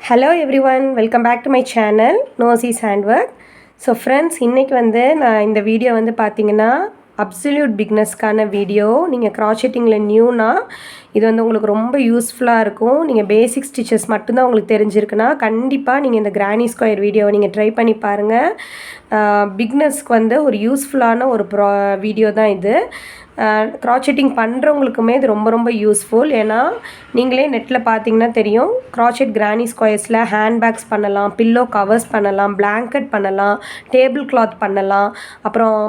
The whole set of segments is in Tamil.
Hello everyone, welcome back to my channel Nosy's Handwork. So friends, இன்னைக்கு வந்து நான் இந்த வீடியோ வந்து பார்த்தீங்கன்னா அப்சல்யூட் பிக்னஸ்க்கான வீடியோ. நீங்கள் க்ராச்செட்டிங்கில் நியூனா இது வந்து உங்களுக்கு ரொம்ப யூஸ்ஃபுல்லாக இருக்கும். நீங்கள் பேசிக் ஸ்டிச்சஸ் மட்டும்தான் உங்களுக்கு தெரிஞ்சிருக்குன்னா கண்டிப்பாக நீங்கள் இந்த கிரானி ஸ்கொயர் வீடியோவை நீங்கள் ட்ரை பண்ணி பாருங்கள். பிக்னஸ்க்கு வந்து ஒரு யூஸ்ஃபுல்லான ஒரு வீடியோ தான் இது. க்ராச்செட்டிங் பண்ணுறவங்களுக்குமே இது ரொம்ப ரொம்ப யூஸ்ஃபுல். ஏன்னா நீங்களே நெட்டில் பார்த்தீங்கன்னா தெரியும், க்ராச்செட் கிரானி ஸ்கொயர்ஸில் ஹேண்ட்பேக்ஸ் பண்ணலாம், பில்லோ கவர்ஸ் பண்ணலாம், பிளாங்கெட் பண்ணலாம், டேபிள் கிளாத் பண்ணலாம், அப்புறம்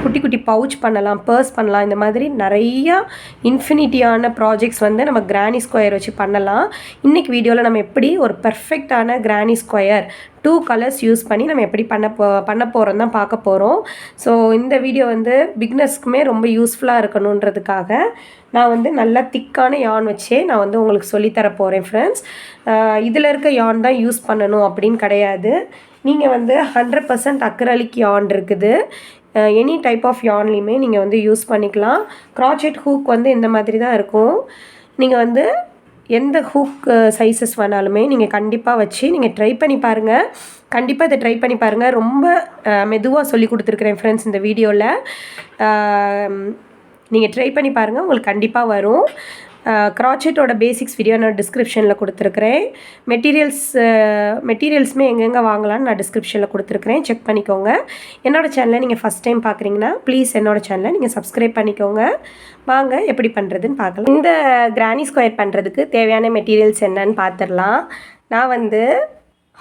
குட்டி குட்டி பவுச் பண்ணலாம், பர்ஸ் பண்ணலாம். இந்த மாதிரி நிறையா இன்ஃபினிட்டியான ப்ராஜெக்ட்ஸ் வந்து நம்ம கிரானி ஸ்கொயர் வச்சு பண்ணலாம். இன்றைக்கி வீடியோவில் நம்ம எப்படி ஒரு பெர்ஃபெக்டான கிரானி ஸ்கொயர் 2 கலர்ஸ் யூஸ் பண்ணி நம்ம எப்படி பண்ண போகிறோம் தான் பார்க்க போகிறோம். ஸோ இந்த வீடியோ வந்து பிக்னஸ்க்குமே ரொம்ப யூஸ்ஃபுல்லாக இருக்கணுன்றதுக்காக நான் வந்து நல்லா திக்கான யான் வச்சே நான் வந்து உங்களுக்கு சொல்லித்தர போகிறேன் ஃப்ரெண்ட்ஸ். இதில் இருக்க யான் தான் யூஸ் பண்ணணும் அப்படின்னு கிடையாது. நீங்கள் வந்து 100% அக்ரலிக் யான் இருக்குது. எனி டைப் ஆஃப் யான்லேயுமே நீங்கள் வந்து யூஸ் பண்ணிக்கலாம். க்ராச்செட் ஹூக் வந்து இந்த மாதிரி தான் இருக்கும். நீங்கள் வந்து எந்த ஹூக் சைஸஸ் வேணாலுமே நீங்கள் கண்டிப்பாக வச்சு நீங்கள் ட்ரை பண்ணி பாருங்கள். கண்டிப்பாக இதை ட்ரை பண்ணி பாருங்கள். ரொம்ப மெதுவாக சொல்லி கொடுத்துருக்குறேன் ஃப்ரெண்ட்ஸ் இந்த வீடியோவில். நீங்கள் ட்ரை பண்ணி பாருங்கள், உங்களுக்கு கண்டிப்பாக வரும். க்ராச்செட்டோட பேசிக்ஸ் வீடியோ நான் டிஸ்கிரிப்ஷனில் கொடுத்துருக்குறேன். மெட்டீரியல்ஸுமே எங்கெங்கே வாங்கலான்னு நான் டிஸ்கிரிப்ஷனில் கொடுத்துருக்குறேன், செக் பண்ணிக்கோங்க. என்னோடய சேனலை நீங்கள் ஃபஸ்ட் டைம் பார்க்குறீங்கன்னா ப்ளீஸ் என்னோடய சேனலை நீங்கள் சப்ஸ்கிரைப் பண்ணிக்கோங்க. வாங்க எப்படி பண்ணுறதுன்னு பார்க்கலாம். இந்த கிரானி ஸ்கொயர் பண்ணுறதுக்கு தேவையான மெட்டீரியல்ஸ் என்னன்னு பார்த்துடலாம். நான் வந்து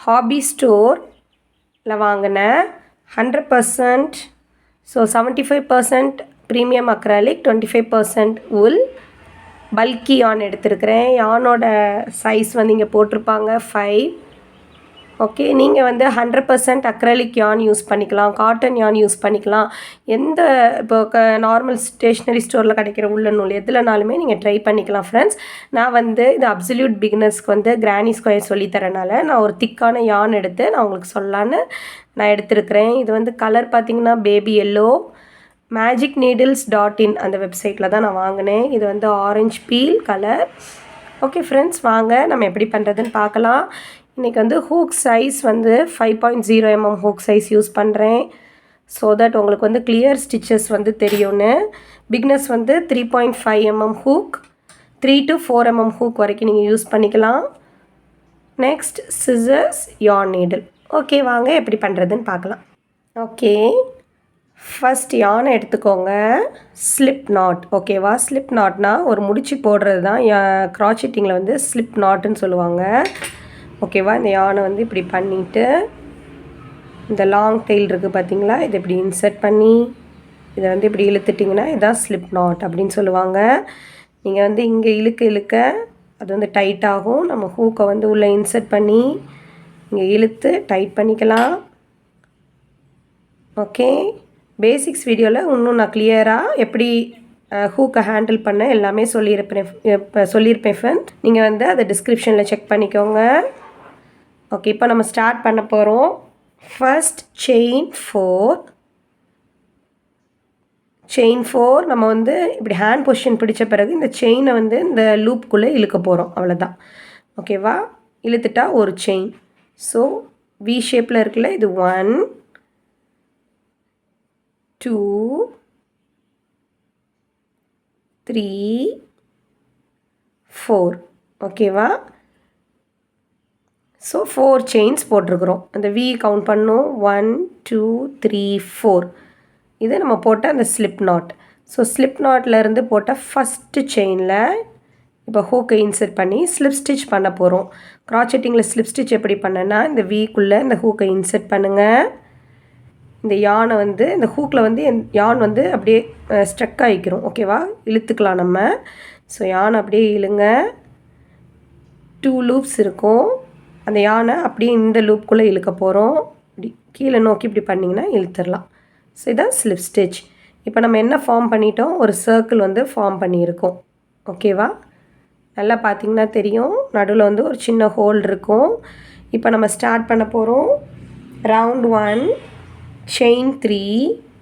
ஹாபி ஸ்டோரில் வாங்கினேன் 100%. ஸோ 75% ப்ரீமியம் அக்ரலிக், 25% உல், பல்கி யான் எடுத்துருக்கிறேன். யானோட சைஸ் வந்து இங்கே போட்டிருப்பாங்க 5. ஓகே, நீங்கள் வந்து 100% அக்ரலிக் யான் யூஸ் பண்ணிக்கலாம், காட்டன் யான் யூஸ் பண்ணிக்கலாம். எந்த இப்போ நார்மல் ஸ்டேஷ்னரி ஸ்டோரில் கிடைக்கிற உள்ள நூல் எதுலனாலுமே நீங்கள் ட்ரை பண்ணிக்கலாம் ஃப்ரெண்ட்ஸ். நான் வந்து இது அப்சல்யூட் பிகினர்ஸ்க்கு வந்து கிரானி ஸ்கொயர் சொல்லித்தரனால நான் ஒரு திக்கான யான் எடுத்து நான் உங்களுக்கு சொல்லலான்னு நான் எடுத்துருக்கிறேன். இது வந்து கலர் பார்த்திங்கன்னா பேபி எல்லோ. magicneedles.in அந்த வெப்சைட்டில் தான் நான் வாங்கினேன். இது வந்து orange peel colour. Okay friends, வாங்க நம்ம எப்படி பண்ணுறதுன்னு பார்க்கலாம். இன்றைக்கி வந்து ஹூக் சைஸ் வந்து 5.0 mm ஹூக் சைஸ் யூஸ் பண்ணுறேன். ஸோ தட் உங்களுக்கு வந்து கிளியர் ஸ்டிச்சஸ் வந்து தெரியும்னு. பிக்னஸ் வந்து 3.5 mm hook, 3 to 4 mm hook வரைக்கும் நீங்கள் யூஸ் பண்ணிக்கலாம். Next scissors, yarn needle. Okay, வாங்க எப்படி பண்ணுறதுன்னு பார்க்கலாம். ஓகே, ஃபஸ்ட் யானை எடுத்துக்கோங்க. Slip knot. ஓகேவா, ஸ்லிப் நாட்னா ஒரு முடிச்சு போடுறது தான் க்ராச்செட்டிங்கில் வந்து ஸ்லிப் நாட்டுன்னு சொல்லுவாங்க. ஓகேவா, இந்த யானை வந்து இப்படி பண்ணிவிட்டு இந்த லாங் டெயில் இருக்குது பார்த்தீங்களா, இதை இப்படி இன்சர்ட் பண்ணி இதை வந்து இப்படி இழுத்துட்டிங்கன்னா இதுதான் ஸ்லிப் நாட் அப்படின்னு சொல்லுவாங்க. நீங்கள் வந்து இங்கே இழுக்க அது வந்து டைட் ஆகும். நம்ம ஹூக்கை வந்து உள்ளே இன்சர்ட் பண்ணி இங்கே இழுத்து டைட் பண்ணிக்கலாம். ஓகே, பேசிக்ஸ் வீடியோவில் இன்னும் நான் கிளியராக எப்படி ஹூக்கை ஹேண்டில் பண்ண எல்லாமே சொல்லியிருப்பேன் ஃப்ரெண்ட். நீங்கள் வந்து அதை டிஸ்கிரிப்ஷனில் செக் பண்ணிக்கோங்க. ஓகே, இப்போ நம்ம ஸ்டார்ட் பண்ண போகிறோம். ஃபர்ஸ்ட் செயின் 4 நம்ம வந்து இப்படி ஹேண்ட் பொசிஷன் பிடிச்ச பிறகு இந்த செயினை வந்து இந்த லூப்புக்குள்ளே இழுக்க போகிறோம், அவ்வளோதான். ஓகேவா, இழுத்துட்டா ஒரு செயின். ஸோ வி ஷேப்பில் இருக்குல்ல, இது 1 2 3 4. ஓகேவா, ஸோ 4 செயின்ஸ் போட்டிருக்கிறோம். அந்த வி கவுண்ட் பண்ணோம். 1 2 3 4. இது நம்ம போட்ட அந்த ஸ்லிப் நாட். ஸோ ஸ்லிப் நாட்லேருந்து போட்ட ஃபஸ்ட்டு செயினில் இப்போ ஹூக்கை இன்சர்ட் பண்ணி ஸ்லிப் ஸ்டிச் பண்ண போகிறோம். க்ராச்செட்டிங்கில் ஸ்லிப் ஸ்டிச் எப்படி பண்ணேன்னா, இந்த வீக்குள்ளே இந்த ஹூக்கை இன்சர்ட் பண்ணுங்கள். இந்த யானை வந்து இந்த ஹூக்கில் வந்து யான் வந்து அப்படியே ஸ்ட்ரக் ஆகிக்கிறோம். ஓகேவா, இழுத்துக்கலாம் நம்ம. ஸோ யானை அப்படியே இழுங்க. 2 லூப்ஸ் இருக்கும். அந்த யானை அப்படியே இந்த லூப்புக்குள்ளே இழுக்க போகிறோம். இப்படி கீழே நோக்கி இப்படி பண்ணிங்கன்னா இழுத்துடலாம். ஸோ இதான் ஸ்லிப் ஸ்டிச். இப்போ நம்ம என்ன ஃபார்ம் பண்ணிட்டோம், ஒரு சர்க்கிள் வந்து ஃபார்ம் பண்ணியிருக்கோம். ஓகேவா, நல்லா பார்த்திங்கன்னா தெரியும், நடுவில் வந்து ஒரு சின்ன ஹோல் இருக்கும். இப்போ நம்ம ஸ்டார்ட் பண்ண போகிறோம். Round 1 chain 3.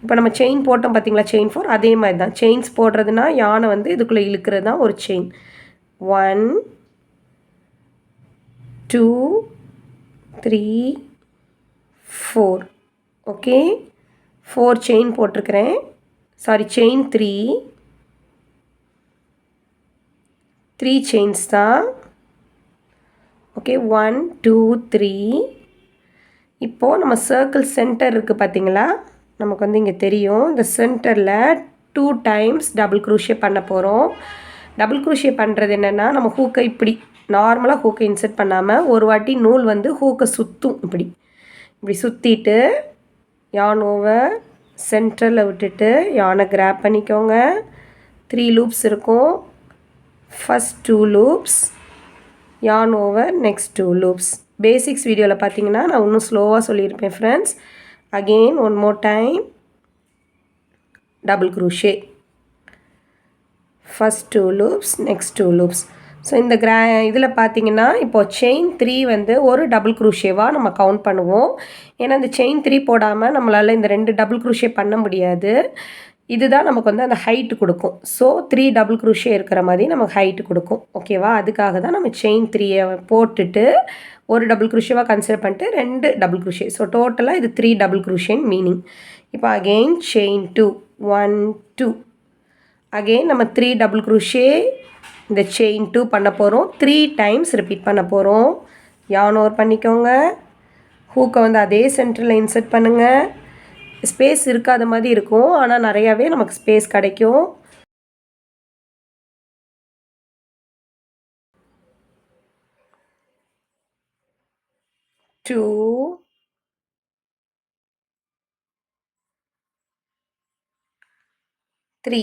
இப்போ நம்ம செயின் போட்டோம் பார்த்தீங்களா, செயின் 4. அதே மாதிரி தான் செயின்ஸ் போடுறதுனா யானை வந்து இதுக்குள்ளே இழுக்கிறது தான் ஒரு செயின். 1 2 3 4. ஓகே, 4 செயின் போட்டிருக்கிறேன். சாரி, செயின் 3 செயின்ஸ் தான். ஓகே, 1 2 3. இப்போது நம்ம சர்க்கிள் சென்டர் இருக்குது பார்த்தீங்களா, நமக்கு வந்து இங்கே தெரியும். இந்த சென்டரில் 2 டைம்ஸ் டபுள் க்ரூஷே பண்ண போகிறோம். டபுள் க்ரூஷே பண்ணுறது என்னென்னா, நம்ம ஹூக்கை இப்படி நார்மலாக ஹூக்கை இன்சர்ட் பண்ணாமல் ஒரு வாட்டி நூல் வந்து ஹூக்கை சுற்றும். இப்படி இப்படி சுற்றிட்டு யான் ஓவர் சென்டரில் விட்டுட்டு யானை கிராப் பண்ணிக்கோங்க. 3 லூப்ஸ் இருக்கும். First 2 loops, yarn over next 2 loops. Basics வீடியோவில் பார்த்தீங்கன்னா நான் இன்னும் ஸ்லோவாக சொல்லியிருப்பேன் friends. Again one more time double crochet. First 2 loops, next 2 loops. So இந்த இதில் பார்த்தீங்கன்னா இப்போது செயின் 3 வந்து ஒரு டபுள் க்ரூஷேவாக நம்ம கவுண்ட் பண்ணுவோம். ஏன்னா இந்த செயின் 3 போடாமல் நம்மளால் இந்த 2 டபுள் க்ரூஷே பண்ண முடியாது. இதுதான் நமக்கு வந்து அந்த ஹைட்டு கொடுக்கும். ஸோ 3 டபுள் க்ரூஷே இருக்கிற மாதிரி நமக்கு ஹைட்டு கொடுக்கும். ஓகேவா, அதுக்காக தான் நம்ம செயின் 3 போட்டுட்டு ஒரு டபுள் க்ரூஷேவாக கன்சிடர் பண்ணிட்டு 2 டபுள் க்ரூஷே. ஸோ டோட்டலாக இது 3 டபுள் க்ரூஷேன்னு மீனிங். இப்போ அகெயின் செயின் 2 1 2. அகெயின் நம்ம 3 டபுள் க்ரூஷே இந்த செயின் 2 பண்ண போகிறோம். 3 டைம்ஸ் ரிப்பீட் பண்ண போகிறோம். யான் ஓவர் பண்ணிக்கோங்க. ஹூக்கை வந்து அதே சென்டரில் இன்சர்ட் பண்ணுங்கள். ஸ்பேஸ் இருக்காத மாதிரி இருக்கும், ஆனால் நிறையாவே நமக்கு ஸ்பேஸ் கிடைக்கும். Do 3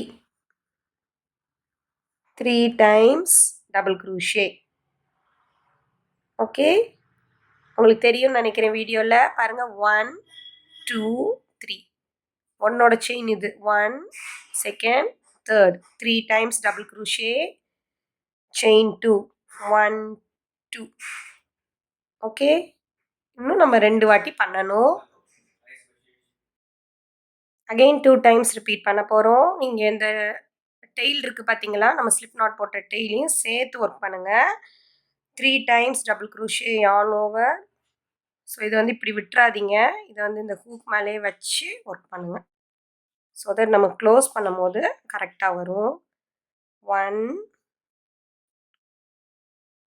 3 times double crochet. Okay, உங்களுக்கு தெரியும்னு நினைக்கிறேன். வீடியோவில் பாருங்கள். 1 2 3. ஒன்னோட செயின் இது 1 second third 3 times double crochet. Chain 2 1 2. Okay, இன்னும் நம்ம 2 வாட்டி பண்ணணும். அகெயின் 2 டைம்ஸ் ரிப்பீட் பண்ண போகிறோம். நீங்கள் இந்த டெயில் இருக்குது பார்த்தீங்களா, நம்ம ஸ்லிப் நாட் போட்ட டெய்லையும் சேர்த்து ஒர்க் பண்ணுங்கள். 3 டைம்ஸ் டபுள் க்ரூஷே யான் ஓவர். ஸோ இதை வந்து இப்படி விட்டுறாதீங்க. இதை வந்து இந்த ஹூக் மேலே வச்சு ஒர்க் பண்ணுங்கள். ஸோ தட் நம்ம க்ளோஸ் பண்ணும் போது கரெக்டாக வரும். 1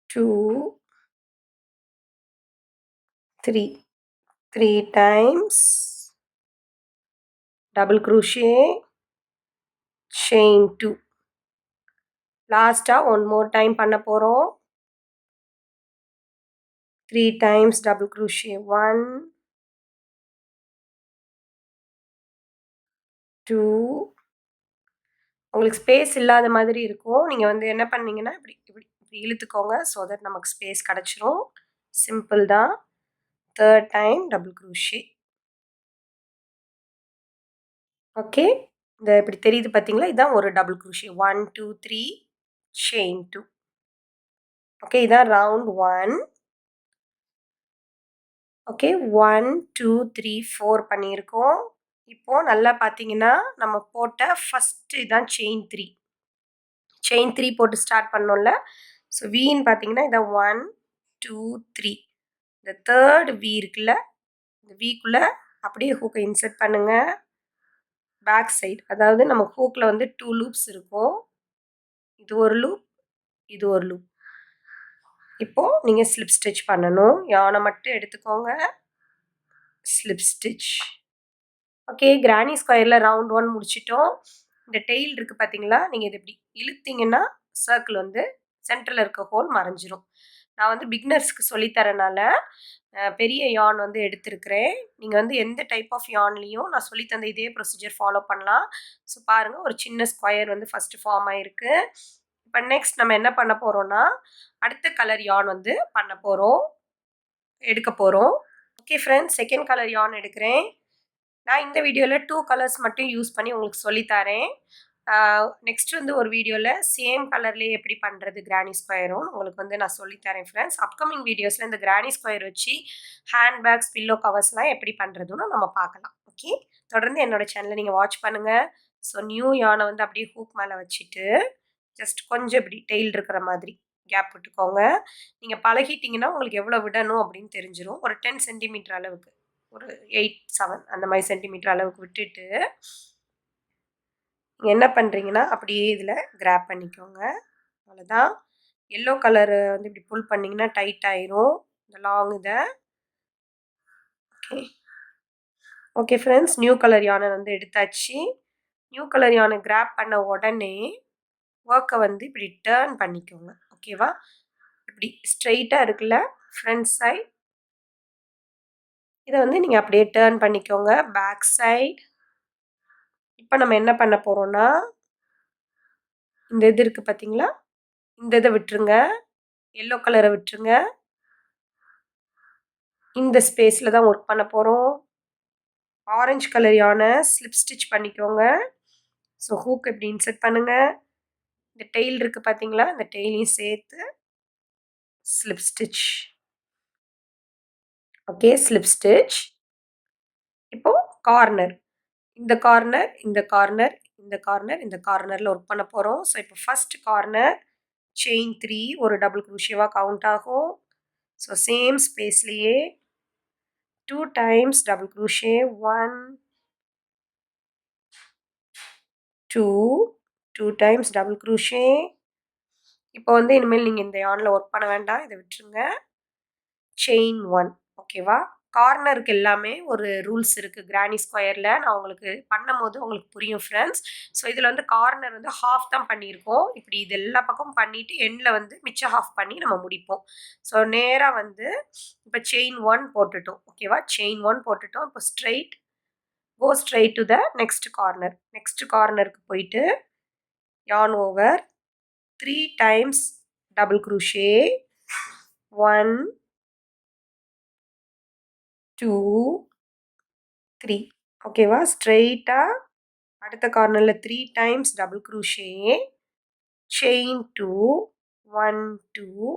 2 3 3 டைம்ஸ் டபுள் க்ரூஷே செயின் 2. லாஸ்ட்டாக ஒன் மோர் டைம் பண்ண போகிறோம். 3 டைம்ஸ் டபுள் க்ரூஷே 1 2. உங்களுக்கு ஸ்பேஸ் இல்லாத மாதிரி இருக்கும். நீங்கள் வந்து என்ன பண்ணீங்கன்னா இப்படி இப்படி இப்படி இழுத்துக்கோங்க. ஸோ தட் நமக்கு ஸ்பேஸ் கிடச்சிரும். சிம்பிள் தான். Third time double crochet. Okay, இந்த இப்படி தெரியுது பார்த்தீங்களா, இதுதான் ஒரு டபுள் க்ரூஷே. 1 2 3 செயின் 2. ஓகே, இதான் ரவுண்ட் 1. ஓகே, 1 2 3 4 பண்ணியிருக்கோம். இப்போது நல்லா பார்த்தீங்கன்னா நம்ம போட்ட ஃபஸ்ட்டு இதான் செயின் 3. செயின் 3 போட்டு ஸ்டார்ட் பண்ணோம்ல. ஸோ வீன்னு பார்த்தீங்கன்னா இதான் 1 2 3. இந்த தேர்ட் வி இருக்குல்ல, இந்த வீக்குள்ளே அப்படியே ஹூக்கை இன்சர்ட் பண்ணுங்கள். பேக் சைடு, அதாவது நம்ம ஹூக்கில் வந்து 2 லூப்ஸ் இருக்கும். இது ஒரு லூப், இது ஒரு லூப். இப்போது நீங்கள் ஸ்லிப் ஸ்டிச் பண்ணணும். யானை மட்டும் எடுத்துக்கோங்க. Slip stitch. ஓகே, கிரானி ஸ்கொயரில் ரவுண்ட் 1 முடிச்சிட்டோம். இந்த டெயில் இருக்குது பார்த்தீங்களா, நீங்கள் இது இப்படி இழுத்தீங்கன்னா சர்க்கிள் வந்து சென்டரில் இருக்க ஹோல் மறைஞ்சிரும். நான் வந்து பிகினர்ஸ்க்கு சொல்லித்தரனால பெரிய யான் வந்து எடுத்திருக்கிறேன். நீங்கள் வந்து எந்த டைப் ஆஃப் யான்லேயும் நான் சொல்லித்தந்த இதே ப்ரொசீஜர் ஃபாலோ பண்ணலாம். ஸோ பாருங்கள், ஒரு சின்ன ஸ்கொயர் வந்து ஃபஸ்ட்டு ஃபார்ம் ஆகிருக்கு. இப்போ நெக்ஸ்ட் நம்ம என்ன பண்ண போகிறோம்னா, அடுத்த கலர் யான் வந்து பண்ண போகிறோம், எடுக்க போகிறோம். ஓகே ஃப்ரெண்ட்ஸ், செகண்ட் கலர் யான் எடுக்கிறேன். நான் இந்த வீடியோவில் 2 கலர்ஸ் மட்டும் யூஸ் பண்ணி உங்களுக்கு சொல்லித்தரேன். நெக்ஸ்ட் வந்து ஒரு வீடியோவில் சேம் கலர்லேயே எப்படி பண்ணுறது கிரானி ஸ்கொயரும் உங்களுக்கு வந்து நான் சொல்லித்தரேன் ஃப்ரெண்ட்ஸ். அப்கமிங் வீடியோஸில் இந்த கிரானி ஸ்கொயர் வச்சு ஹேண்ட் பேக்ஸ், பில்லோ கவர்ஸ்லாம் எப்படி பண்ணுறதுன்னு நம்ம பார்க்கலாம். ஓகே, தொடர்ந்து என்னோடய சேனலை நீங்கள் வாட்ச் பண்ணுங்கள். ஸோ நியூ யானை வந்து அப்படியே ஹூக் மேலே வச்சுட்டு ஜஸ்ட் கொஞ்சம் இப்படி டெயில் இருக்கிற மாதிரி கேப் விட்டுக்கோங்க. நீங்கள் பழகிட்டிங்கன்னா உங்களுக்கு எவ்வளோ விடணும் அப்படின்னு தெரிஞ்சிடும். ஒரு 10 சென்டிமீட்டர் அளவுக்கு, ஒரு 8, 7 அந்த மாதிரி சென்டிமீட்டர் அளவுக்கு விட்டுட்டு நீங்கள் என்ன பண்ணுறீங்கன்னா அப்படியே இதில் கிராப் பண்ணிக்கோங்க. அவ்வளோதான். எல்லோ கலரு வந்து இப்படி புல் பண்ணிங்கன்னா டைட் ஆயிரும் இந்த லாங் இதை. Okay okay friends, new colour யானை வந்து எடுத்தாச்சு. நியூ கலர் யானை கிராப் பண்ண உடனே ஒர்க்கை வந்து இப்படி டேர்ன் பண்ணிக்கோங்க. ஓகேவா? இப்படி ஸ்ட்ரெயிட்டாக இருக்குல்ல ஃப்ரண்ட் சைட், இதை வந்து நீங்கள் அப்படியே டேர்ன் பண்ணிக்கோங்க. Back side. இப்போ நம்ம என்ன பண்ண போகிறோம்னா இந்த இது இருக்குது பார்த்தீங்களா, இந்த இதை விட்டுருங்க, எல்லோ கலரை விட்டுருங்க. இந்த ஸ்பேஸில் தான் ஒர்க் பண்ண போகிறோம். ஆரஞ்சு கலர் யானை ஸ்லிப் ஸ்டிச் பண்ணிக்கோங்க. ஸோ ஹூக் இப்படி இன்செர்ட் பண்ணுங்கள். இந்த டெயில் இருக்குது பார்த்தீங்களா, இந்த டெய்லையும் சேர்த்து slip stitch. Okay, slip stitch. இப்போ கார்னர், இந்த கார்னர், இந்த கார்னர், இந்த கார்னர், இந்த கார்னரில் ஒர்க் பண்ண போகிறோம். ஸோ இப்போ ஃபர்ஸ்ட் கார்னர் செயின் 3 ஒரு டபுள் குரோஷேவாக கவுண்ட் ஆகும். ஸோ சேம் ஸ்பேஸ்லேயே 2 times double crochet, 1 2 times double crochet. இப்போ வந்து இனிமேல் நீங்கள் இந்த யானில் ஒர்க் பண்ண வேண்டாம், இதை விட்டுருங்க. செயின் 1. ஓகேவா? கார்னருக்கு எல்லாமே ஒரு ரூல்ஸ் இருக்குது கிரானி ஸ்கொயரில். நான் உங்களுக்கு பண்ணும்போது உங்களுக்கு புரியும் ஃப்ரெண்ட்ஸ். ஸோ இதில் வந்து கார்னர் வந்து ஹாஃப் தான் பண்ணியிருக்கோம். இப்படி இது எல்லா பக்கமும் பண்ணிவிட்டு எண்டில் வந்து மிச்சம் ஹாஃப் பண்ணி நம்ம முடிப்போம். ஸோ நேராக வந்து இப்போ செயின் 1 போட்டுட்டோம். ஓகேவா? செயின் 1 போட்டுட்டோம். இப்போ straight, go straight to the next corner. Next கார்னருக்கு போயிட்டு yarn over 3 times double crochet, 1 2 3. ஓகேவா? ஸ்ட்ரெயிட்டாக அடுத்த கார்னரில் 3 times double crochet, chain 2, 1 2,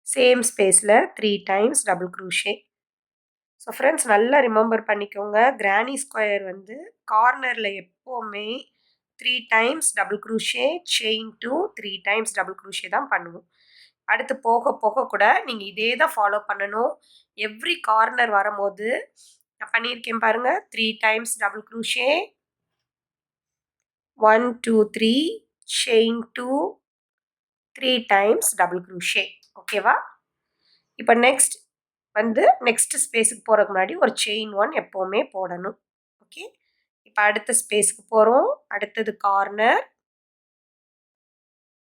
same ஸ்பேஸில் 3 times double crochet. So friends நல்லா ரிமெம்பர் பண்ணிக்கோங்க, கிரானி ஸ்கொயர் வந்து கார்னரில் எப்போவுமே 3 times double crochet, chain 2, 3 times double crochet தான் பண்ணுவோம். அடுத்து போக போக கூட நீங்கள் இதே தான் ஃபாலோ பண்ணணும். எவ்ரி கார்னர் வரும்போது நான் பண்ணியிருக்கேன் பாருங்கள், 3 times double crochet, 1 2 3, chain 2, 3 times double crochet. ஓகேவா? இப்போ நெக்ஸ்ட் வந்து நெக்ஸ்ட் ஸ்பேஸுக்கு போகிறதுக்கு முன்னாடி ஒரு செயின் 1 எப்போவுமே போடணும். ஓகே, இப்போ அடுத்த ஸ்பேஸுக்கு போகிறோம். அடுத்தது corner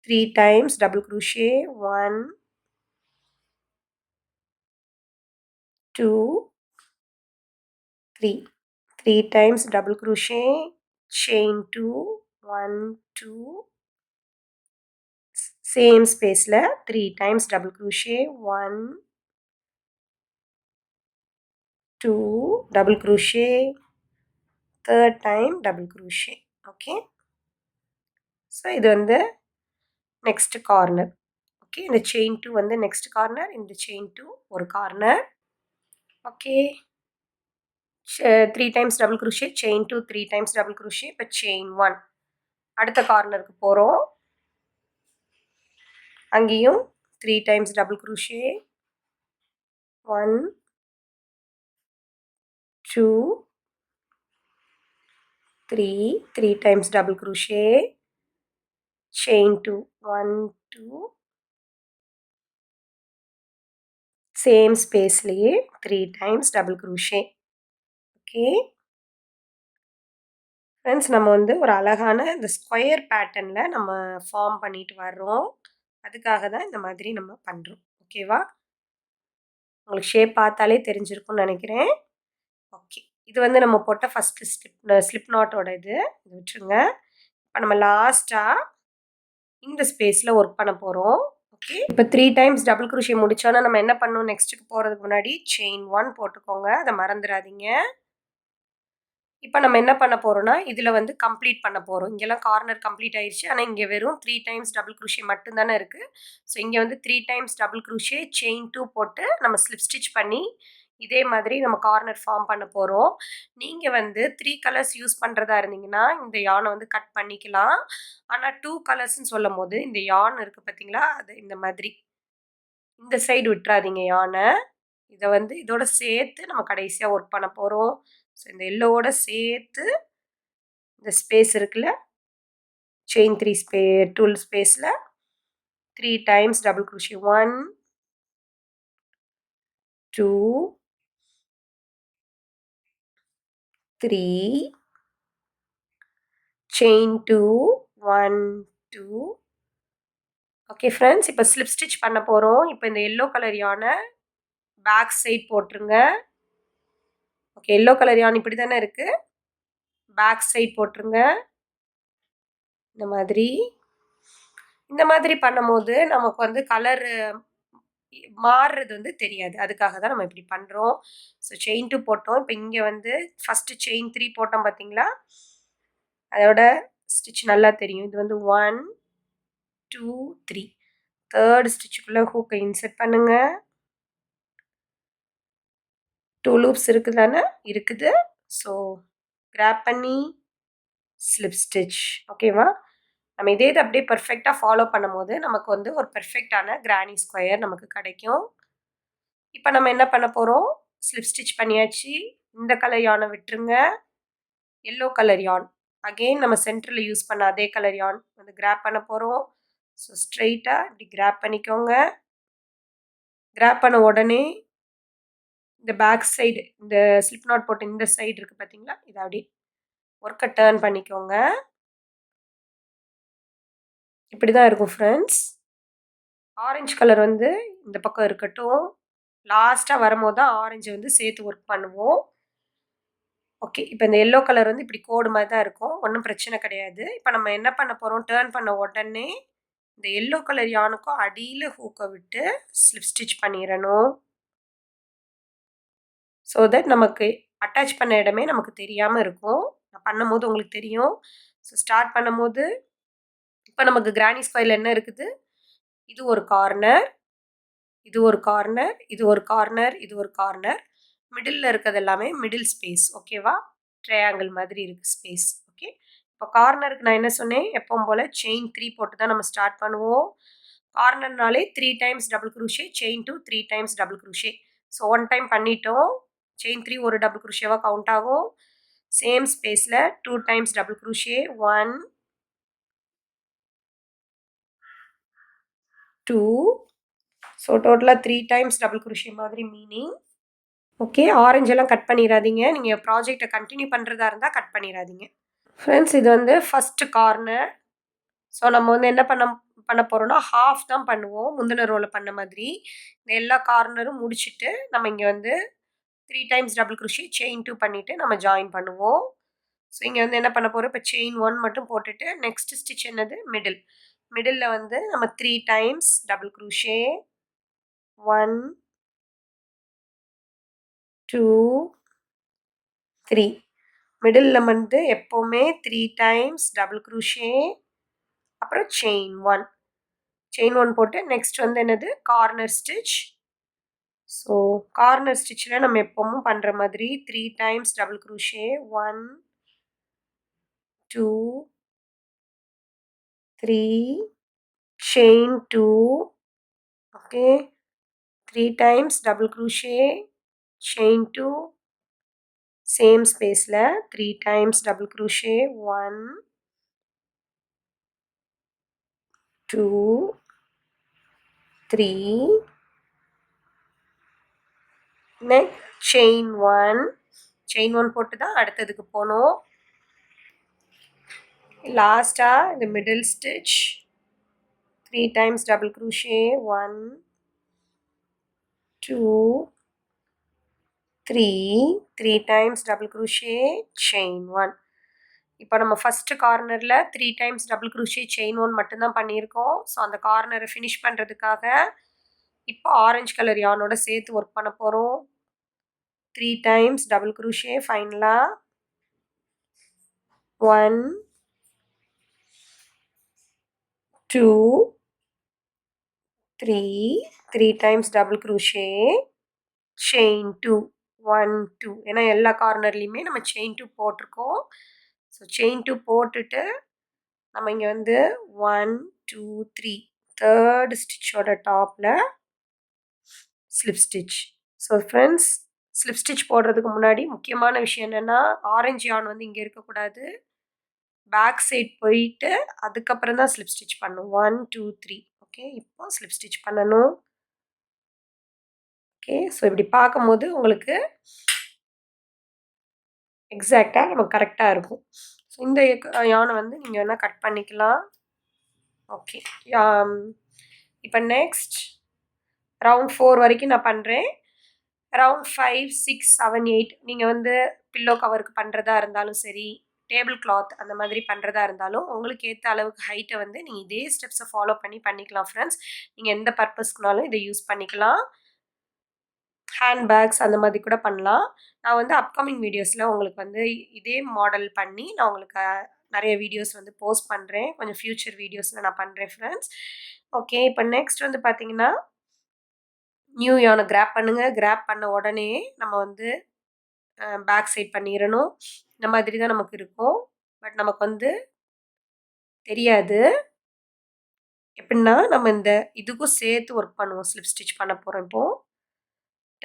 3 times double crochet, 1 2 3, 3 times double crochet, chain 2, 1 2, same ஸ்பேஸில் 3 times double crochet, 1 2 double crochet, third time double crochet. Okay, so இது வந்து நெக்ஸ்ட் கார்னர். ஓகே, இந்த செயின் 2 வந்து நெக்ஸ்ட் கார்னர், இந்த செயின் 2 ஒரு corner. Okay, 3 times double crochet, chain 2, 3 times double crochet. இப்போ செயின் 1 அடுத்த கார்னருக்கு போகிறோம். அங்கேயும் 3 times double crochet, 1 2 3, 3 times double crochet, chain 2, 1 2, same ஸ்பேஸ்லேயே 3 times double crochet. Okay friends, நம்ம வந்து ஒரு அழகான இந்த ஸ்கொயர் பேட்டர்னில் நம்ம ஃபார்ம் பண்ணிட்டு வர்றோம். அதுக்காக தான் இந்த மாதிரி நம்ம பண்ணுறோம். ஓகேவா? உங்களுக்கு ஷேப் பார்த்தாலே தெரிஞ்சிருக்கும்னு நினைக்கிறேன். ஓகே, இது வந்து நம்ம போட்ட ஃபஸ்ட்டு ஸ்லிப் நாட்டோட இது விட்டுருங்க. இப்போ நம்ம லாஸ்ட்டாக இந்த ஸ்பேஸில் ஒர்க் பண்ண போகிறோம். ஓகே, இப்போ 3 டைம்ஸ் டபுள் குரோஷே முடித்தோன்னா நம்ம என்ன பண்ணணும், நெக்ஸ்ட்டுக்கு போகிறதுக்கு முன்னாடி செயின் 1 போட்டுக்கோங்க, அதை மறந்துடாதீங்க. இப்போ நம்ம என்ன பண்ண போகிறோம்னா இதில் வந்து கம்ப்ளீட் பண்ண போகிறோம். இங்கெல்லாம் கார்னர் கம்ப்ளீட் ஆயிடுச்சு. ஆனால் இங்கே வெறும் 3 டைம்ஸ் டபுள் குரோஷே மட்டும்தானே இருக்குது. ஸோ இங்கே வந்து 3 டைம்ஸ் டபுள் குரோஷே, செயின் 2 போட்டு நம்ம ஸ்லிப் ஸ்டிச் பண்ணி இதே மாதிரி நம்ம கார்னர் ஃபார்ம் பண்ண போகிறோம். நீங்கள் வந்து 3 கலர்ஸ் யூஸ் பண்ணுறதா இருந்தீங்கன்னா இந்த யானை வந்து கட் பண்ணிக்கலாம். ஆனால் 2 கலர்ஸ்ன்னு சொல்லும் போது இந்த யான் இருக்குது பார்த்தீங்களா, அது இந்த மாதிரி இந்த சைடு விட்டுறாதீங்க யானை. இதை வந்து இதோட சேர்த்து நம்ம கடைசியாக ஒர்க் பண்ண போகிறோம். ஸோ இந்த எல்லோவோட சேர்த்து இந்த ஸ்பேஸ் இருக்குல்ல, செயின் 2 ஸ்பேஸில் 3 times double crochet 1 2 3 chain 2 1 2. Okay friends, இப்போ ஸ்லிப் ஸ்டிச் பண்ண போகிறோம். இப்போ இந்த எல்லோ கலர் யானை பேக் சைட் போட்டுருங்க. ஓகே, எல்லோ கலர் யான் இப்படி தானே இருக்குது, பேக் சைட் போட்டுருங்க. இந்த மாதிரி பண்ணும்போது நமக்கு வந்து கலர் மாறுறது வந்து தெரியாது. அதுக்காக தான் நம்ம இப்படி பண்ணுறோம். ஸோ செயின் 2 போட்டோம். இப்போ இங்கே வந்து ஃபஸ்ட்டு செயின் 3 போட்டோம் பார்த்தீங்களா, அதோட ஸ்டிச் நல்லா தெரியும். இது வந்து 1 2 3 தேர்ட் ஸ்டிச்சுக்குள்ளே ஹூக்கை இன்செர்ட் பண்ணுங்க. 2 லூப்ஸ் இருக்குது தானே, இருக்குது. ஸோ கிராப் பண்ணி ஸ்லிப் ஸ்டிச். ஓகேவா, நம்ம இதே இது அப்படியே பர்ஃபெக்டாக ஃபாலோ பண்ணும்போது நமக்கு வந்து ஒரு பர்ஃபெக்டான கிரானி ஸ்கொயர் நமக்கு கிடைக்கும். இப்போ நம்ம என்ன பண்ண போகிறோம், ஸ்லிப் ஸ்டிச் பண்ணியாச்சு. இந்த கலர் யானை விட்டுருங்க. எல்லோ கலர் யான் அகெயின் நம்ம சென்டரில் யூஸ் பண்ண அதே கலர் யான் வந்து கிராப் பண்ண போகிறோம். ஸோ ஸ்ட்ரெயிட்டாக இப்படி கிராப் பண்ணிக்கோங்க. கிராப் பண்ண உடனே இந்த பேக் சைடு, இந்த ஸ்லிப் நாட் போட்டு இந்த சைடு இருக்குது பார்த்தீங்களா, இதை அப்படியே ஒர்க்கை டேர்ன் பண்ணிக்கோங்க. இப்படி தான் இருக்கும் ஃப்ரெண்ட்ஸ். ஆரஞ்சு கலர் வந்து இந்த பக்கம் இருக்கட்டும். லாஸ்ட்டாக வரும்போது தான் ஆரஞ்சு வந்து சேர்த்து ஒர்க் பண்ணுவோம். ஓகே, இப்போ இந்த எல்லோ கலர் வந்து இப்படி கோடு மாதிரி தான் இருக்கும், ஒன்றும் பிரச்சனை கிடையாது. இப்போ நம்ம என்ன பண்ண போகிறோம், டேர்ன் பண்ண உடனே இந்த எல்லோ கலர் யானுக்கும் அடியில் ஹூக்கை விட்டு ஸ்லிப் ஸ்டிச் பண்ணிடணும். ஸோ தட் நமக்கு அட்டாச் பண்ண இடமே நமக்கு தெரியாமல் இருக்கும். நான் பண்ணும்போது உங்களுக்கு தெரியும். ஸோ ஸ்டார்ட் பண்ணும்போது இப்போ நமக்கு கிரானி ஸ்கொயரில் என்ன இருக்குது, இது ஒரு கார்னர், இது ஒரு கார்னர், இது ஒரு கார்னர், இது ஒரு கார்னர், மிடில் இருக்கிறது எல்லாமே மிடில் ஸ்பேஸ். ஓகேவா, ட்ரையாங்கிள் மாதிரி இருக்குது ஸ்பேஸ். ஓகே, இப்போ கார்னருக்கு நான் என்ன சொன்னேன், எப்பவும் போல் செயின் 3 போட்டு தான் நம்ம ஸ்டார்ட் பண்ணுவோம். கார்னர்னாலே 3 times double crochet, chain 2 3 times double crochet. So 1 time பண்ணிட்டோம், செயின் 3 ஒரு டபுள் crochetவாக கவுண்ட் ஆகும். சேம் ஸ்பேஸில் 2 டைம்ஸ் டபுள் crochet 1 2. ஸோ டோட்டலாக 3 டைம்ஸ் டபுள் crochet மாதிரி மீனிங். ஓகே, ஆரஞ்செல்லாம் கட் பண்ணிடாதீங்க. நீங்கள் ப்ராஜெக்டை கண்டினியூ பண்ணுறதா இருந்தால் கட் பண்ணிடாதீங்க. ஃப்ரெண்ட்ஸ், இது வந்து ஃபஸ்ட்டு கார்னர். ஸோ நம்ம வந்து என்ன பண்ண போகிறோம்னா ஹாஃப் தான் பண்ணுவோம், முந்தின ரோவில் பண்ண மாதிரி. இந்த எல்லா கார்னரும் முடிச்சுட்டு நம்ம இங்கே வந்து 3 டைம்ஸ் டபுள் crochet செயின் 2 பண்ணிவிட்டு நம்ம ஜாயின் பண்ணுவோம். ஸோ இங்கே வந்து என்ன பண்ண போகிறோம், இப்போ செயின் 1 மட்டும் போட்டுட்டு நெக்ஸ்ட் ஸ்டிச் என்னது, மிடில் வந்து நம்ம 3 டைம்ஸ் டபுள் crochet 1 2 3. மிடில் வந்து எப்போவுமே 3 டைம்ஸ் டபுள் crochet, அப்புறம் செயின் 1 போட்டு நெக்ஸ்ட் வந்து என்னது, கார்னர் ஸ்டிச். ஸோ கார்னர் ஸ்டிச்சில் நம்ம எப்பவும் பண்ணுற மாதிரி 3 times double crochet 1 2 3 chain 2. Okay, 3 times double crochet chain 2, same ஸ்பேஸில் 3 times double crochet 1 2 3. Next chain 1 போட்டு தான் அடுத்ததுக்கு போகணும். லாஸ்ட்டாக இந்த middle stitch 3 times double crochet 1 2 3 3 times double crochet chain 1. இப்போ நம்ம ஃபஸ்ட்டு கார்னரில் 3 டைம்ஸ் டபுள் crochet செயின் 1 மட்டும்தான் பண்ணியிருக்கோம். ஸோ அந்த கார்னரை ஃபினிஷ் பண்ணுறதுக்காக இப்போ ஆரஞ்சு கலர் யானோட சேர்த்து ஒர்க் பண்ண போகிறோம். 3 டைம்ஸ் டபுள் crochet ஃபைனலாக 1 2 3 3 டைம்ஸ் டபுள் crochet செயின் 2 1 2 ஏன்னா எல்லா கார்னர்லையுமே நம்ம செயின் 2 போட்டிருக்கோம். ஸோ செயின் 2 போட்டுட்டு நம்ம இங்கே வந்து 1 2 3 தேர்ட் ஸ்டிச்சோட டாப்பில் slip stitch. So friends, slip stitch போடுறதுக்கு முன்னாடி முக்கியமான விஷயம் என்னென்னா, ஆரஞ்சு யான் வந்து இங்கே இருக்கக்கூடாது. பேக் சைட் போயிட்டு அதுக்கப்புறம் தான் ஸ்லிப் ஸ்டிச் பண்ணணும். 1 2 3 ஓகே. இப்போ ஸ்லிப் ஸ்டிச் பண்ணணும். ஓகே. ஸோ இப்படி பார்க்கும்போது உங்களுக்கு எக்ஸாக்டாக நமக்கு கரெக்டாக இருக்கும். ஸோ இந்த யானை வந்து நீங்கள் வேணால் கட் பண்ணிக்கலாம். ஓகே. இப்போ நெக்ஸ்ட் ரவுண்ட் 4 வரைக்கும் நான் பண்ணுறேன். ரவுண்ட் 5 6 7 8 நீங்கள் வந்து பில்லோ கவருக்கு பண்ணுறதா இருந்தாலும் சரி, டேபிள் கிளாத் அந்த மாதிரி பண்ணுறதா இருந்தாலும் உங்களுக்கு ஏற்ற அளவுக்கு ஹைட்டை வந்து நீங்கள் இதே ஸ்டெப்ஸை ஃபாலோ பண்ணிக்கலாம் ஃப்ரெண்ட்ஸ். நீங்கள் எந்த பர்பஸ்க்குனாலும் இதை யூஸ் பண்ணிக்கலாம். ஹேண்ட் பேக்ஸ் அந்த மாதிரி கூட பண்ணலாம். நான் வந்து அப்கமிங் வீடியோஸில் உங்களுக்கு வந்து இதே மாடல் பண்ணி நான் உங்களுக்கு நிறைய வீடியோஸ் வந்து போஸ்ட் பண்ணுறேன். கொஞ்சம் ஃப்யூச்சர் வீடியோஸில் நான் பண்ணுறேன் ஃப்ரெண்ட்ஸ். ஓகே. இப்போ நெக்ஸ்ட் வந்து பார்த்தீங்கன்னா, நியூ யானை கிராப் பண்ணுங்கள். கிராப் பண்ண உடனே நம்ம வந்து பேக் சைட் பண்ணிடணும். இந்த மாதிரி தான் நமக்கு இருக்கும். பட் நமக்கு வந்து தெரியாது. எப்படின்னா நம்ம இந்த இதுக்கும் சேர்த்து ஒர்க் பண்ணுவோம். ஸ்லிப் ஸ்டிச் பண்ண போகிறோம். இப்போது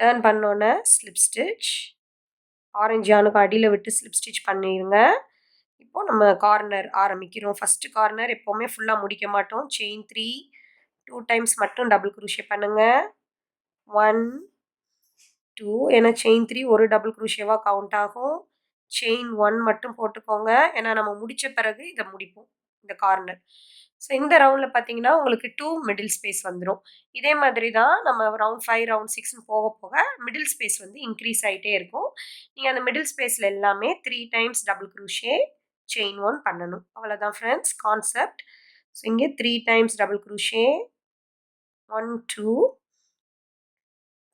டர்ன் பண்ணோன்னே ஸ்லிப் ஸ்டிச், ஆரஞ்சு யானுக்கு அடியில் விட்டு ஸ்லிப் ஸ்டிச் பண்ணிடுங்க. இப்போது நம்ம கார்னர் ஆரம்பிக்கிறோம். ஃபஸ்ட்டு கார்னர் எப்போவுமே ஃபுல்லாக முடிக்க மாட்டோம். செயின் 3 2 டைம்ஸ் மட்டும் டபுள் குரூஷே பண்ணுங்கள். 1 2 ஏன்னா செயின் 3 ஒரு டபுள் குரூஷேவாக கவுண்ட் ஆகும். செயின் 1 மட்டும் போட்டுக்கோங்க. ஏன்னா நம்ம முடித்த பிறகு இதை முடிப்போம் இந்த கார்னர். ஸோ இந்த ரவுண்டில் பார்த்தீங்கன்னா உங்களுக்கு 2 மிடில் ஸ்பேஸ் வந்துடும். இதே மாதிரி தான் நம்ம ரவுண்ட் 5 ரவுண்ட் 6ன்னு போக போக மிடில் ஸ்பேஸ் வந்து இன்க்ரீஸ் ஆகிட்டே இருக்கும். நீங்கள் அந்த மிடில் ஸ்பேஸில் எல்லாமே 3 டைம்ஸ் டபுள் குரூஷே செயின் 1 பண்ணணும். அவ்வளோதான் ஃப்ரெண்ட்ஸ் கான்செப்ட். ஸோ இங்கே 3 times double crochet 1 2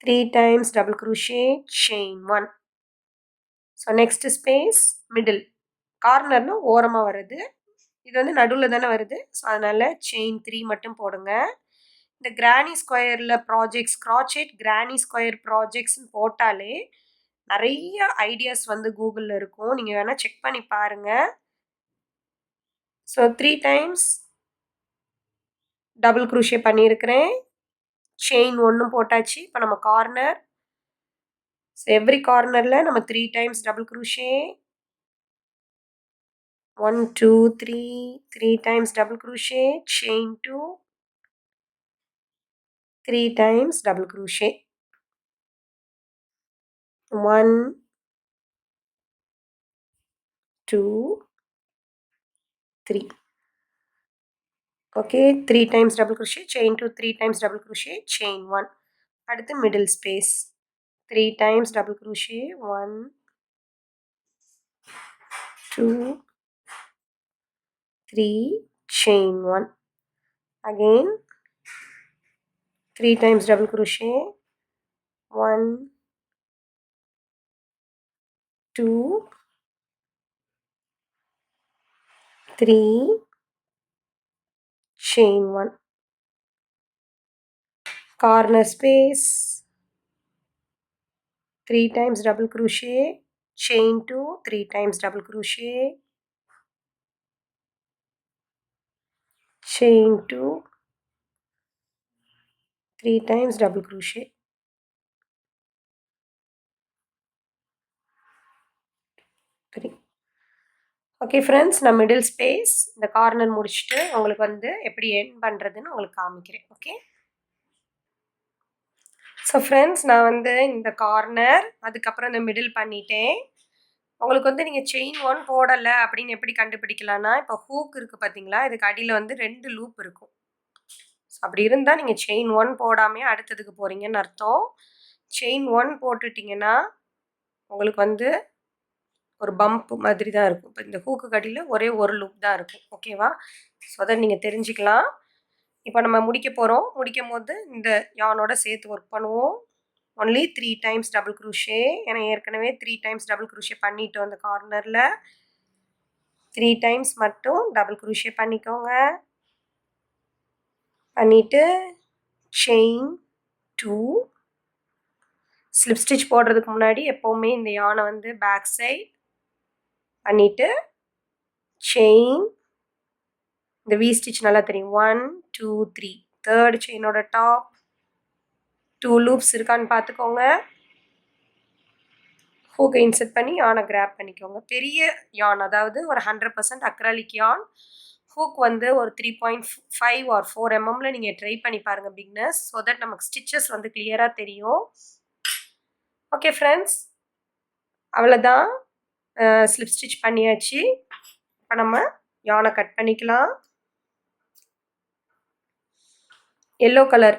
3 times double crochet chain 1. So next space middle கார்னர்னு ஓரமாக வருது. இது வந்து நடுவில் தானே வருது. ஸோ அதனால் செயின் 3 மட்டும் போடுங்க. இந்த கிரானி ஸ்கொயரில் ப்ராஜெக்ட்ஸ் கிராச்செட் கிரானி ஸ்கொயர் ப்ராஜெக்ட்ஸ்னு போட்டாலே நிறைய ஐடியாஸ் வந்து கூகுளில் இருக்கும். நீங்கள் வேணால் செக் பண்ணி பாருங்கள். ஸோ 3 டைம்ஸ் டபுள் குரூஷே பண்ணியிருக்கிறேன். செயின் 1 போட்டாச்சு. இப்போ நம்ம கார்னர், ஸோ எவ்ரி கார்னரில் நம்ம 3 times double crochet 1 2 3 3 times double crochet chain 2 3 times double crochet 1 2 3. okay, 3 times double crochet chain 2 3 times double crochet chain 1. அடுத்து middle space 3 times double crochet 1 2 3 chain 1. again 3 times double crochet 1 2 3 chain 1. corner space 3 times double crochet chain 2 3 times double crochet chain 2 3 times double crochet. Okay friends, நான் மிடில் ஸ்பேஸ் இந்த கார்னர் முடிச்சுட்டு உங்களுக்கு வந்து எப்படி எண்ட் பண்ணுறதுன்னு உங்களுக்கு காமிக்கிறேன். ஓகே. ஸோ ஃப்ரெண்ட்ஸ், நான் வந்து இந்த கார்னர் அதுக்கப்புறம் இந்த மிடில் பண்ணிட்டேன். உங்களுக்கு வந்து நீங்கள் செயின் 1 போடலை அப்படின்னு எப்படி கண்டுபிடிக்கலான்னா, இப்போ ஹூக் இருக்குது பார்த்தீங்களா, இதுக்கு அடியில் வந்து 2 லூப் இருக்கும். ஸோ அப்படி இருந்தால் நீங்கள் செயின் 1 போடாமே அடுத்ததுக்கு போகிறீங்கன்னு அர்த்தம். செயின் 1 போட்டுட்டிங்கன்னா உங்களுக்கு வந்து ஒரு பம்ப் மாதிரி தான் இருக்கும். இப்போ இந்த ஹூக்கு கடியில் ஒரே ஒரு லூப் தான் இருக்கும். ஓகேவா? ஸோ அதை நீங்கள் தெரிஞ்சுக்கலாம். இப்போ நம்ம முடிக்க போகிறோம். முடிக்கும் போது இந்த யானோட சேர்த்து ஒர்க் பண்ணுவோம். Only 3 times double crochet. ஏன்னா ஏற்கனவே 3 டைம்ஸ் டபுள் குரூஷே பண்ணிட்டோம் அந்த கார்னரில். 3 டைம்ஸ் மட்டும் டபுள் குரூஷே பண்ணிக்கோங்க. பண்ணிவிட்டு செயின் 2 ஸ்லிப் ஸ்டிச் போடுறதுக்கு முன்னாடி எப்போவுமே இந்த யானை வந்து பேக் சைட் பண்ணிவிட்டு செயின் இந்த வி ஸ்டிச் நல்லா தெரியும் 1 2 3 தேர்ட் செயினோட டாப் 2 லூப்ஸ் இருக்கான்னு பார்த்துக்கோங்க. ஹூக்கை இன்செர்ட் பண்ணி யானை கிராப் பண்ணிக்கோங்க. பெரிய யான் அதாவது ஒரு 100% அக்ராலிக் யான். ஹூக் வந்து ஒரு 3.5 ஆர் 4 mmல நீங்கள் ட்ரை பண்ணி பாருங்கள் பிக்னஸ். ஸோ தட் நமக்கு ஸ்டிச்சஸ் வந்து கிளியராக தெரியும். ஓகே ஃப்ரெண்ட்ஸ், அவ்வளோதான். ஸ்லிப் ஸ்டிச் பண்ணியாச்சு. இப்போ நம்ம யானை கட் பண்ணிக்கலாம். எல்லோ கலர்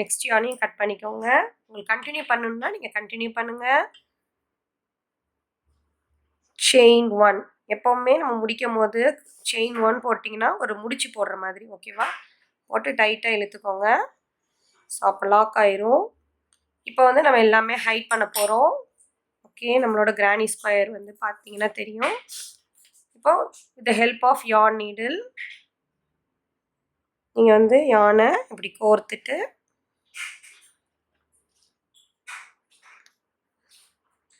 நெக்ஸ்ட் யானையும் கட் பண்ணிக்கோங்க. உங்களுக்கு கண்டினியூ பண்ணணும்னா நீங்கள் கண்டினியூ பண்ணுங்கள். செயின் 1 எப்போவுமே நம்ம முடிக்கும் போது செயின் 1 போட்டிங்கன்னா ஒரு முடிச்சு போடுற மாதிரி, ஓகேவா? போட்டு டைட்டாக இழுத்துக்கோங்க. ஸோ அப்போ லாக் ஆயிரும். இப்போ வந்து நம்ம எல்லாமே ஹைட் பண்ண போகிறோம். ஓகே, நம்மளோட கிரானி ஸ்கொயர் வந்து பார்த்தீங்கன்னா தெரியும். இப்போ வித் த ஹெல்ப் ஆஃப் யான் நீடில் நீங்கள் வந்து யானை இப்படி கோர்த்துட்டு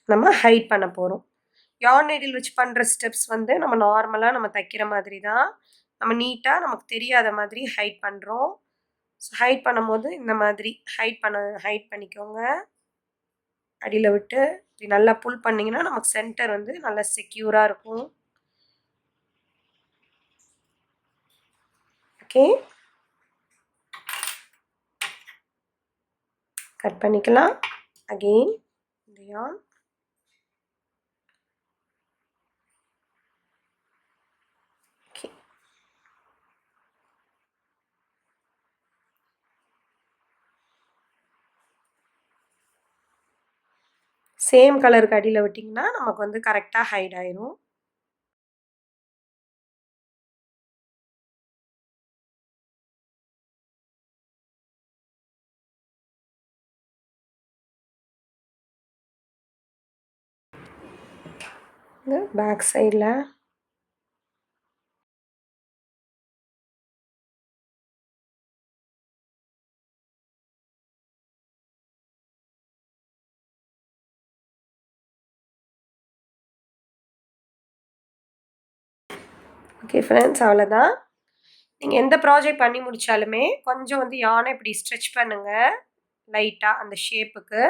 நம்ம ஹைட் பண்ண போகிறோம். யான் நீடில் வச்சு பண்ணுற ஸ்டெப்ஸ் வந்து நம்ம நார்மலாக நம்ம தைக்கிற மாதிரி தான். நம்ம நீட்டாக நமக்கு தெரியாத மாதிரி ஹைட் பண்ணுறோம். ஸோ ஹைட் பண்ணும்போது இந்த மாதிரி ஹைட் பண்ணிக்கோங்க. அடியில் விட்டு இப்படி நல்லா புல் பண்ணிங்கன்னா நமக்கு சென்டர் வந்து நல்லா செக்யூராக இருக்கும். ஓகே, கட் பண்ணிக்கலாம். அகெயின் இந்த யான் சேம் கலருக்கு அடியில் விட்டிங்கன்னா நமக்கு வந்து கரெக்டாக ஹைட் ஆயிரும். இந்த பேக் சைடில் ஓகே ஃப்ரெண்ட்ஸ், அவ்வளோதான். நீங்கள் எந்த ப்ராஜெக்ட் பண்ணி முடித்தாலுமே கொஞ்சம் வந்து யானை இப்படி ஸ்ட்ரெச் பண்ணுங்கள் லைட்டாக அந்த ஷேப்புக்கு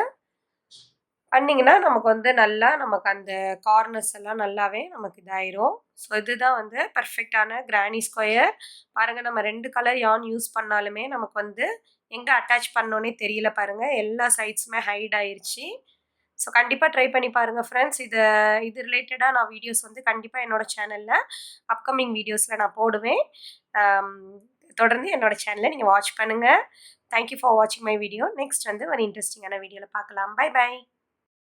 பண்ணிங்கன்னா நமக்கு வந்து நல்லா நமக்கு அந்த கார்னர்ஸ் எல்லாம் நல்லாவே நமக்கு இதாயிரும். ஸோ இதுதான் வந்து பர்ஃபெக்டான கிரானி ஸ்கொயர். பாருங்கள், நம்ம 2 கலர் யான் யூஸ் பண்ணாலுமே நமக்கு வந்து எங்கே அட்டாச் பண்ணோன்னே தெரியல பாருங்கள். எல்லா சைட்ஸுமே ஹைட் ஆயிடுச்சு. ஸோ கண்டிப்பாக ட்ரை பண்ணி பாருங்கள் ஃப்ரெண்ட்ஸ். இது ரிலேட்டடாக நான் வீடியோஸ் வந்து கண்டிப்பாக என்னோடய சேனலில் அப்கமிங் வீடியோஸில் நான் போடுவேன். தொடர்ந்து என்னோடய சேனலை நீங்கள் வாட்ச் பண்ணுங்கள். தேங்க்யூ ஃபார் வாட்சிங் மை வீடியோ. நெக்ஸ்ட் வந்து ஒரு இன்ட்ரெஸ்டிங்கான வீடியோவில் பார்க்கலாம். Bye by.